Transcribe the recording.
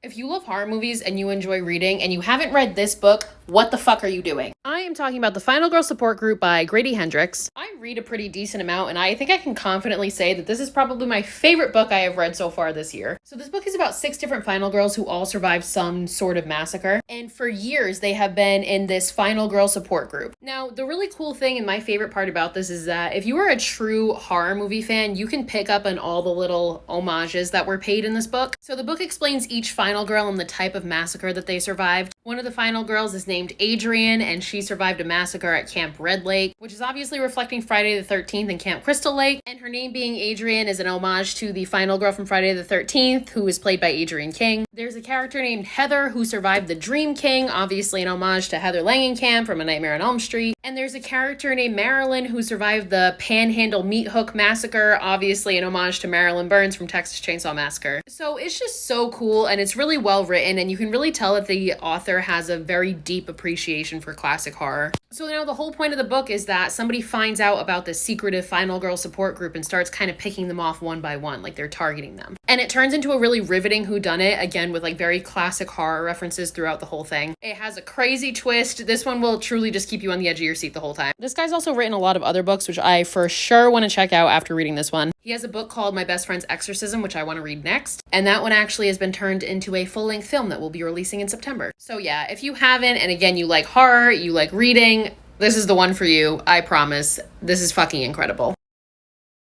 If you love horror movies and you enjoy reading and you haven't read this book, what the fuck are you doing? I am talking about The Final Girl Support Group by Grady Hendrix. I read a pretty decent amount, and I think I can confidently say that this is probably my favorite book I have read so far this year. So this book is about 6 different final girls who all survived some sort of massacre, and for years they have been in this Final Girl Support Group. Now, the really cool thing and my favorite part about this is that if you are a true horror movie fan, you can pick up on all the little homages that were paid in this book. So the book explains each final girl and the type of massacre that they survived. One of the final girls is named Adrian, and she survived a massacre at Camp Red Lake, which is obviously reflecting Friday the 13th and Camp Crystal Lake. And her name being Adrian is an homage to the final girl from Friday the 13th, who is played by Adrienne King. There's a character named Heather who survived the Dream King, obviously an homage to Heather Langenkamp from A Nightmare on Elm Street. And there's a character named Marilyn who survived the Panhandle Meat Hook Massacre, obviously an homage to Marilyn Burns from Texas Chainsaw Massacre. So it's just so cool, and it's really well written, and you can really tell that the author has a very deep appreciation for classic horror. So now the whole point of the book is that somebody finds out about this secretive final girl support group and starts kind of picking them off one by one, like they're targeting them. And it turns into a really riveting whodunit, again with like very classic horror references throughout the whole thing. It has a crazy twist. This one will truly just keep you on the edge of your seat the whole time. This guy's also written a lot of other books, which I for sure want to check out after reading this one. He has a book called My Best Friend's Exorcism, which I want to read next. And that one actually has been turned into a full-length film that will be releasing in September. So yeah, if you haven't, and again, you like horror, you like reading, this is the one for you. I promise. This is fucking incredible.